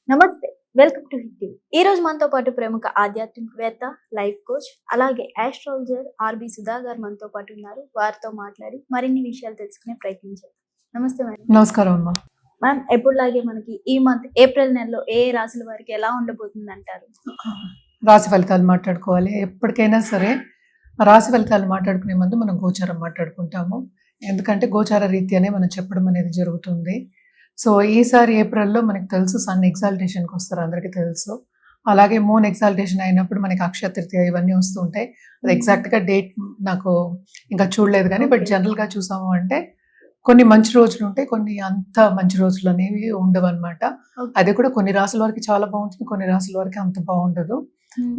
నమస్తే. Welcome to hit TV. ఈ రోజు మనతో పాటు ప్రముఖ ఆధ్యాత్మికవేత్త, లైఫ్ కోచ్, అలాగే ఆస్ట్రాలజర్ ఆర్బి సుధా గారు మనతో పాటు ఉన్నారు. వారితో మాట్లాడి మరిన్ని విషయాలు తెలుసుకునే ప్రయత్నం చేద్దాం. నమస్తే మేడం. నమస్కారం అమ్మా. మ్యామ్, ఎప్పుడులాగే మనకి ఈ మంత్ ఏప్రిల్ నెలలో ఏ రాశుల వారికి ఎలా ఉండబోతుంది అంటారు? రాశి ఫలితాలు మాట్లాడుకోవాలి. ఎప్పటికైనా సరే రాశి ఫలితాలు మాట్లాడుకునే ముందు మనం గోచారం మాట్లాడుకుంటాము. ఎందుకంటే గోచార రీత్యానే మనం చెప్పడం అనేది జరుగుతుంది. సో ఈసారి ఏప్రిల్లో మనకి తెలుసు సన్ ఎగ్జాల్టేషన్కి వస్తారు, అందరికీ తెలుసు. అలాగే మూన్ ఎగ్జాల్టేషన్ అయినప్పుడు మనకి అక్షయ తృతీయ ఇవన్నీ వస్తూ ఉంటాయి. అది ఎగ్జాక్ట్గా డేట్ నాకు ఇంకా చూడలేదు కానీ బట్ జనరల్గా చూసాము అంటే కొన్ని మంచి రోజులు ఉంటాయి, కొన్ని అంత మంచి రోజులు అనేవి ఉండవు అనమాట. అది కూడా కొన్ని రాసుల వరకు చాలా బాగుంటుంది, కొన్ని రాసుల వరకు అంత బాగుండదు.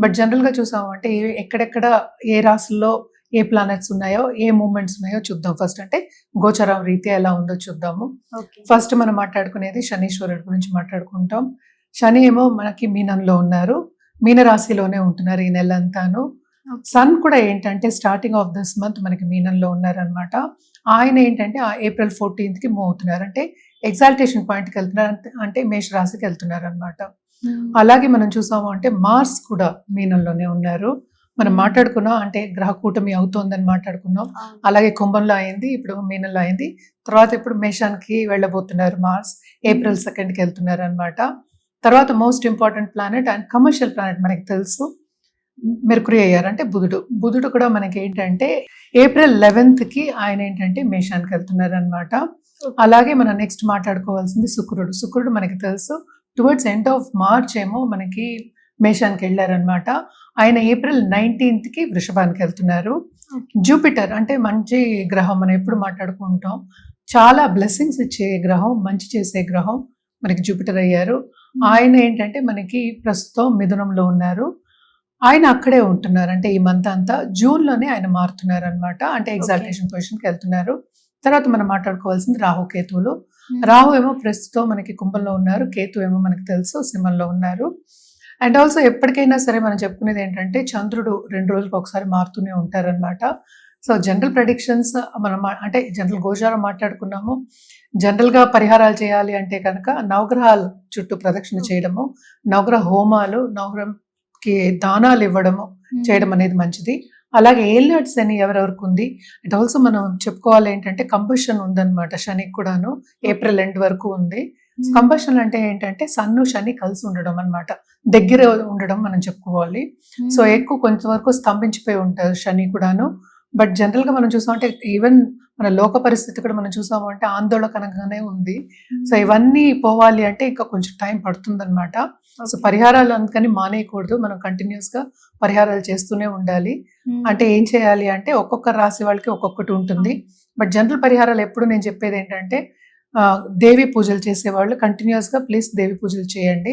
బట్ జనరల్గా చూసాము అంటే ఎక్కడెక్కడ ఏ రాసుల్లో ఏ ప్లానెట్స్ ఉన్నాయో ఏ మూమెంట్స్ ఉన్నాయో చూద్దాం. ఫస్ట్ అంటే గోచరం రీత్యా ఎలా ఉందో చూద్దాము. ఫస్ట్ మనం మాట్లాడుకునేది శనీశ్వరుడు గురించి మాట్లాడుకుంటాం. శని ఏమో మనకి మీనంలో ఉన్నారు, మీన రాశిలోనే ఉంటున్నారు ఈ నెలంతాను. సన్ కూడా ఏంటంటే స్టార్టింగ్ ఆఫ్ దిస్ మంత్ మనకి మీనంలో ఉన్నారనమాట. ఆయన ఏంటంటే ఏప్రిల్ 14th మూవ్ అవుతున్నారు, అంటే ఎగ్జాల్టేషన్ పాయింట్కి వెళ్తున్నారు, అంటే మేష రాశికి వెళ్తున్నారు అనమాట. అలాగే మనం చూసాము అంటే మార్స్ కూడా మీనంలోనే ఉన్నారు. మనం మాట్లాడుకున్నాం అంటే గ్రహ కూటమి అవుతోందని మాట్లాడుకున్నాం. అలాగే కుంభంలో అయింది, ఇప్పుడు మీనంలో అయింది, తర్వాత ఇప్పుడు మేషానికి వెళ్ళబోతున్నారు. మార్స్ ఏప్రిల్ 2కి వెళ్తున్నారు అనమాట. తర్వాత most important planet and commercial planet మనకి తెలుసు మెర్కురీ అయ్యారు, అంటే బుధుడు కూడా మనకి ఏంటంటే ఏప్రిల్ 11కి ఆయన ఏంటంటే మేషానికి వెళ్తున్నారు అనమాట. అలాగే మనం నెక్స్ట్ మాట్లాడుకోవాల్సింది శుక్రుడు మనకి తెలుసు టువర్డ్స్ ఎండ్ ఆఫ్ మార్చ్ ఏమో మనకి మేషానికి వెళ్ళారనమాట. ఆయన ఏప్రిల్ 19కి వృషభానికి వెళ్తున్నారు. జూపిటర్ అంటే మంచి గ్రహం, మనం ఎప్పుడు మాట్లాడుకుంటాం, చాలా బ్లెస్సింగ్స్ ఇచ్చే గ్రహం, మంచి చేసే గ్రహం మనకి జూపిటర్ అయ్యారు. ఆయన ఏంటంటే మనకి ప్రస్తుతం మిథునంలో ఉన్నారు. ఆయన అక్కడే ఉంటున్నారు, అంటే ఈ మంత్ అంతా జూన్లోనే ఆయన మారుతున్నారు అనమాట, అంటే ఎగ్జాల్టేషన్ పొజిషన్కి వెళ్తున్నారు. తర్వాత మనం మాట్లాడుకోవాల్సింది రాహు కేతువులు. రాహు ఏమో ప్రస్తుతం మనకి కుంభంలో ఉన్నారు, కేతు ఏమో మనకి తెలుసు సింహంలో ఉన్నారు. అండ్ ఆల్సో ఎప్పటికైనా సరే మనం చెప్పుకునేది ఏంటంటే చంద్రుడు 2 రోజులకు ఒకసారి మారుతూనే ఉంటారనమాట. సో జనరల్ ప్రెడిక్షన్స్ మనం అంటే జనరల్ గోచారం మాట్లాడుకున్నాము. జనరల్గా పరిహారాలు చేయాలి అంటే కనుక నవగ్రహాలు చుట్టూ ప్రదక్షిణ చేయడము, నవగ్రహ హోమాలు, నవగ్రహంకి దానాలు ఇవ్వడము చేయడం అనేది మంచిది. అలాగే ఏలినాటి శని ఎవరెవరికి ఉంది, అండ్ ఆల్సో మనం చెప్పుకోవాలి ఏంటంటే కంబషన్ ఉందన్నమాట శనికి కూడాను, ఏప్రిల్ ఎండ్ వరకు ఉంది. కంబషన్ అంటే ఏంటంటే సన్ను శని కలిసి ఉండడం అనమాట, దగ్గర ఉండడం మనం చెప్పుకోవాలి. సో ఎక్కువ కొంతవరకు స్తంభించిపోయి ఉంటారు శని కూడాను. బట్ జనరల్ గా మనం చూసామంటే ఈవెన్ మన లోక పరిస్థితి కూడా మనం చూసాము అంటే ఆందోళనకరంగానే ఉంది. సో ఇవన్నీ పోవాలి అంటే ఇంకా కొంచెం టైం పడుతుంది అనమాట. సో పరిహారాలు అందుకని మానేయకూడదు, మనం కంటిన్యూస్ గా పరిహారాలు చేస్తూనే ఉండాలి. అంటే ఏం చేయాలి అంటే ఒక్కొక్క రాశి వాళ్ళకి ఒక్కొక్కటి ఉంటుంది. బట్ జనరల్ పరిహారాలు ఎప్పుడు నేను చెప్పేది ఏంటంటే దేవి పూజలు చేసేవాళ్ళు కంటిన్యూస్ గా ప్లీజ్ దేవి పూజలు చేయండి.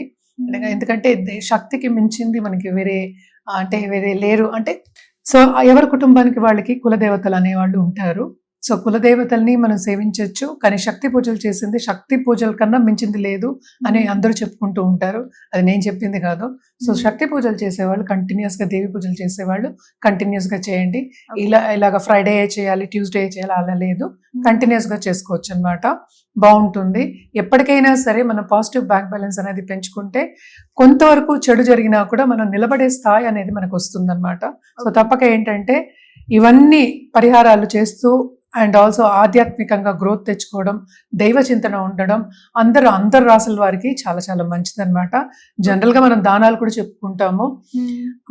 ఎందుకంటే శక్తికి మించింది మనకి వేరే లేరు. అంటే సో ఎవరి కుటుంబానికి వాళ్ళకి కులదేవతలు అనేవాళ్ళు ఉంటారు. సో కులదేవతల్ని మనం సేవించవచ్చు, కానీ శక్తి పూజలు చేసింది శక్తి పూజల కన్నా మించింది లేదు అని అందరూ చెప్పుకుంటూ ఉంటారు. అది నేను చెప్పింది కాదు. సో శక్తి పూజలు చేసేవాళ్ళు కంటిన్యూస్ గా, దేవి పూజలు చేసేవాళ్ళు కంటిన్యూస్ గా చేయండి. ఇలాగ ఫ్రైడే చేయాలి, ట్యూస్డే చేయాలి అలా లేదు, కంటిన్యూస్ గా చేసుకోవచ్చు అనమాట, బాగుంటుంది. ఎప్పటికైనా సరే మనం పాజిటివ్ బ్యాంక్ బ్యాలెన్స్ అనేది పెంచుకుంటే కొంతవరకు చెడు జరిగినా కూడా మనం నిలబడే స్థాయి అనేది మనకు వస్తుంది అనమాట. సో తప్పక ఏంటంటే ఇవన్నీ పరిహారాలు చేస్తూ అండ్ ఆల్సో ఆధ్యాత్మికంగా గ్రోత్ తెచ్చుకోవడం, దైవ చింతన ఉండడం అందరు రాసుల వారికి చాలా చాలా మంచిది అనమాట. జనరల్ గా మనం దానాలు కూడా చెప్పుకుంటాము,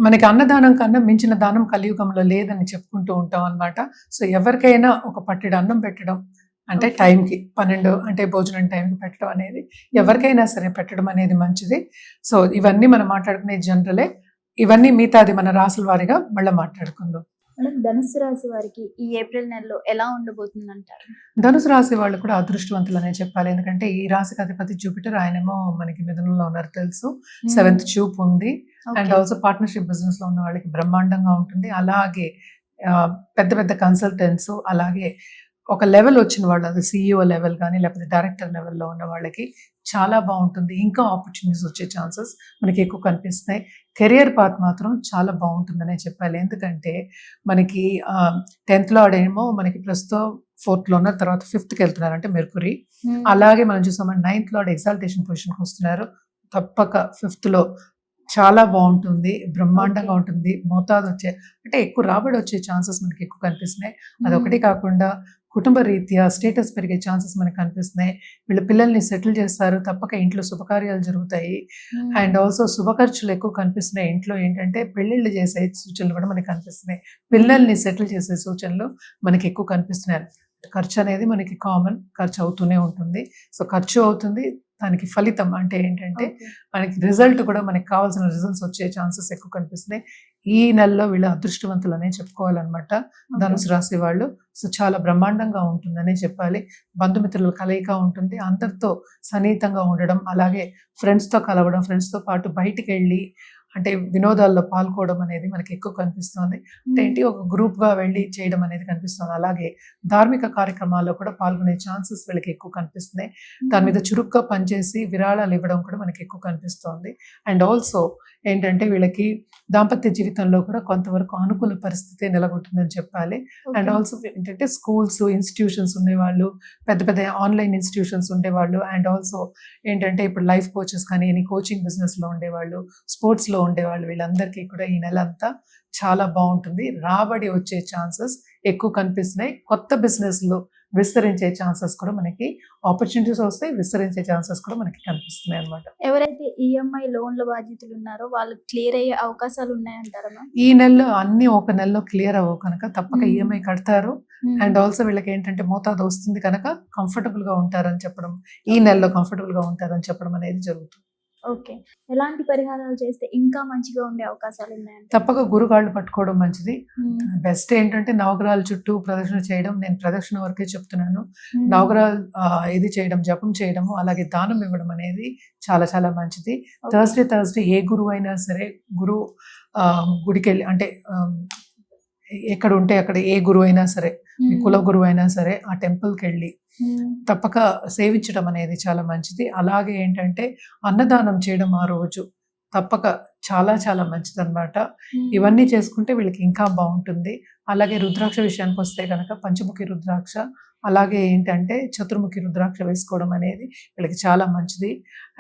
మనకి అన్నదానం కన్నా మించిన దానం కలియుగంలో లేదని చెప్పుకుంటూ ఉంటాం అనమాట. సో ఎవరికైనా ఒక పట్టెడు అన్నం పెట్టడం అంటే టైంకి 12 అంటే భోజనం టైంకి పెట్టడం అనేది ఎవరికైనా సరే పెట్టడం అనేది మంచిది. సో ఇవన్నీ మనం మాట్లాడుకునే జనరలే, ఇవన్నీ మిగతాది మన రాసుల వారిగా మళ్ళీ మాట్లాడుకుందాం. మేడం, ధనుసు రాశి వారికి ఈ ఏప్రిల్ నెలలో ఎలా ఉండబోతుంది అంటారు? ధనుసు రాశి వాళ్ళు కూడా అదృష్టవంతులు అనే చెప్పాలి. ఎందుకంటే ఈ రాశికి అధిపతి జూపిటర్, ఆయనేమో మనకి మిథునంలో ఉన్నారు తెలుసు, 7th చూపు ఉంది. అండ్ ఆల్సో పార్ట్నర్షిప్ బిజినెస్ లో ఉన్న వాళ్ళకి బ్రహ్మాండంగా ఉంటుంది. అలాగే పెద్ద పెద్ద కన్సల్టెంట్స్, అలాగే ఒక లెవెల్ వచ్చిన వాళ్ళు, అది CEO లెవెల్ కానీ లేకపోతే డైరెక్టర్ లెవెల్లో ఉన్న వాళ్ళకి చాలా బాగుంటుంది. ఇంకా ఆపర్చునిటీస్ వచ్చే ఛాన్సెస్ మనకి ఎక్కువ కనిపిస్తున్నాయి. కెరియర్ పాత్ మాత్రం చాలా బాగుంటుందనే చెప్పాలి. ఎందుకంటే మనకి 10th లార్డ్ ఏమో మనకి ప్రస్తుతం 4th లో ఉన్నారు, తర్వాత 5th కి వెళ్తున్నారు, అంటే మెర్కురీ. అలాగే మనం చూసామంటే 9th లార్డ్ ఎగ్జాల్టేషన్ పొజిషన్కి వస్తున్నారు, తప్పక ఫిఫ్త్లో చాలా బాగుంటుంది, బ్రహ్మాండంగా ఉంటుంది. మోతాదు వచ్చే అంటే ఎక్కువ రాబడి వచ్చే ఛాన్సెస్ మనకి ఎక్కువ కనిపిస్తున్నాయి. అదొకటి కాకుండా కుటుంబ రీత్యా స్టేటస్ పెరిగే ఛాన్సెస్ మనకి కనిపిస్తున్నాయి. వీళ్ళ పిల్లల్ని సెటిల్ చేస్తారు, తప్పక ఇంట్లో శుభకార్యాలు జరుగుతాయి. అండ్ ఆల్సో శుభ ఖర్చులు ఎక్కువ కనిపిస్తున్నాయి. ఇంట్లో ఏంటంటే పెళ్ళిళ్ళు చేసే సూచనలు కూడా మనకి కనిపిస్తున్నాయి. పిల్లల్ని సెటిల్ చేసే సూచనలు మనకి ఎక్కువ కనిపిస్తున్నాయి. ఖర్చు అనేది మనకి కామన్, ఖర్చు అవుతూనే ఉంటుంది. సో ఖర్చు అవుతుంది, దానికి ఫలితం అంటే ఏంటంటే మనకి రిజల్ట్ కూడా మనకి కావాల్సిన రిజల్ట్స్ వచ్చే ఛాన్సెస్ ఎక్కువ కనిపిస్తున్నాయి. ఈ నెలలో వీళ్ళు అదృష్టవంతులనే చెప్పుకోవాలన్నమాట ధనుసు రాశి వాళ్ళు. సో చాలా బ్రహ్మాండంగా ఉంటుందనే చెప్పాలి. బంధుమిత్రుల కలయిక ఉంటుంది, అందరితో సన్నిహితంగా ఉండడం, అలాగే ఫ్రెండ్స్తో కలవడం, ఫ్రెండ్స్తో పాటు బయటికి వెళ్ళి అంటే వినోదాల్లో పాల్గొనడం అనేది మనకి ఎక్కువ కనిపిస్తుంది. అంటే ఏంటి ఒక గ్రూప్గా వెళ్ళి చేయడం అనేది కనిపిస్తుంది. అలాగే ధార్మిక కార్యక్రమాల్లో కూడా పాల్గొనే ఛాన్సెస్ వీళ్ళకి ఎక్కువ కనిపిస్తున్నాయి. దాని మీద చురుగ్గా పనిచేసి విరాళాలు ఇవ్వడం కూడా మనకి ఎక్కువ కనిపిస్తుంది. అండ్ ఆల్సో ఏంటంటే వీళ్ళకి దాంపత్య జీవితంలో కూడా కొంతవరకు అనుకూల పరిస్థితి నెలకొంటుందని చెప్పాలి. అండ్ ఆల్సో ఏంటంటే స్కూల్స్, ఇన్స్టిట్యూషన్స్ ఉండేవాళ్ళు, పెద్ద పెద్ద ఆన్లైన్ ఇన్స్టిట్యూషన్స్ ఉండేవాళ్ళు, అండ్ ఆల్సో ఏంటంటే ఇప్పుడు లైఫ్ కోచెస్ కానీ ఎనీ కోచింగ్ బిజినెస్లో ఉండేవాళ్ళు, స్పోర్ట్స్లో ఉండేవాళ్ళు, వీళ్ళందరికీ కూడా ఈ నెల అంతా చాలా బాగుంటుంది. రాబడి వచ్చే ఛాన్సెస్ ఎక్కువ కనిపిస్తున్నాయి. కొత్త బిజినెస్లు విస్తరించే ఛాన్సెస్ కూడా మనకి ఆపర్చునిటీస్ వస్తాయి, విస్తరించే ఛాన్సెస్ కూడా మనకి కనిపిస్తున్నాయి అన్నమాట. ఎవరైతే ఈఎంఐ లోన్ల బాధ్యతలు ఉన్నారో వాళ్ళు క్లియర్ అయ్యే అవకాశాలు ఉన్నాయంటారా మ్యామ్? ఈ నెలలో అన్ని ఒక నెలలో క్లియర్ అవ్వవు కనుక తప్పక ఈఎంఐ కడతారు. అండ్ ఆల్సో వీళ్ళకి ఏంటంటే మోతాదు వస్తుంది కనుక కంఫర్టబుల్ గా ఉంటారని చెప్పడం, ఈ నెలలో కంఫర్టబుల్ గా ఉంటారని చెప్పడం అనేది జరుగుతుంది. ఓకే. ఎలాంటి పరిహారాలు చేస్తే ఇంకా మంచిగా ఉండే అవకాశాలు ఉన్నాయంట? తప్పక గురుగాళ్ళు పట్టుకోవడం మంచిది. బెస్ట్ ఏంటంటే నవగ్రహాల చుట్టూ ప్రదక్షిణ చేయడం. నేను ప్రదక్షిణ వరకే చెప్తున్నాను. నవగ్రహాలు ఇది చేయడం, జపం చేయడము, అలాగే దానం ఇవ్వడం అనేది చాలా చాలా మంచిది. థర్స్డే ఏ గురువు అయినా సరే, గురువు గుడికి వెళ్ళి అంటే ఎక్కడ ఉంటే అక్కడ ఏ గురువు అయినా సరే, మీ కుల గురువు అయినా సరే ఆ టెంపుల్కి వెళ్ళి తప్పక సేవించడం అనేది చాలా మంచిది. అలాగే ఏంటంటే అన్నదానం చేయడం ఆ రోజు తప్పక చాలా చాలా మంచిది అనమాట. ఇవన్నీ చేసుకుంటే వీళ్ళకి ఇంకా బాగుంటుంది. అలాగే రుద్రాక్ష విషయానికి వస్తే కనుక పంచముఖి రుద్రాక్ష, అలాగే ఏంటంటే చతుర్ముఖి రుద్రాక్ష వేసుకోవడం అనేది వీళ్ళకి చాలా మంచిది.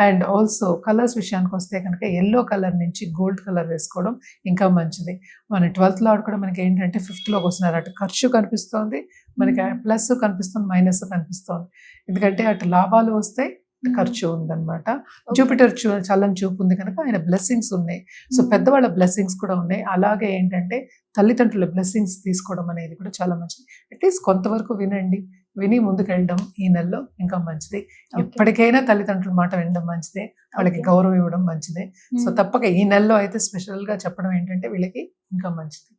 అండ్ ఆల్సో కలర్స్ విషయానికి వస్తే కనుక ఎల్లో కలర్ నుంచి గోల్డ్ కలర్ వేసుకోవడం ఇంకా మంచిది. మన 12th లార్డ్ కూడా మనకి ఏంటంటే 5th వస్తున్నారు. అటు ఖర్చు కనిపిస్తోంది మనకి, ప్లస్ కనిపిస్తుంది, మైనస్ కనిపిస్తోంది. ఎందుకంటే అటు లాభాలు వస్తాయి, ఖర్చు ఉందన్నమాట. జూపిటర్ చల్లని చూపు ఉంది కనుక ఆయన బ్లెస్సింగ్స్ ఉన్నాయి. సో పెద్దవాళ్ళ బ్లెస్సింగ్స్ కూడా ఉన్నాయి. అలాగే ఏంటంటే తల్లిదండ్రుల బ్లెస్సింగ్స్ తీసుకోవడం అనేది కూడా చాలా మంచిది. అట్లీస్ట్ కొంతవరకు వినండి, విని ముందుకు వెళ్ళడం ఈ నెలలో ఇంకా మంచిది. ఎప్పటికైనా తల్లిదండ్రుల మాట వినడం మంచిదే, వాళ్ళకి గౌరవం ఇవ్వడం మంచిదే. సో తప్పక ఈ నెలలో అయితే స్పెషల్గా చెప్పడం ఏంటంటే వీళ్ళకి ఇంకా మంచిది.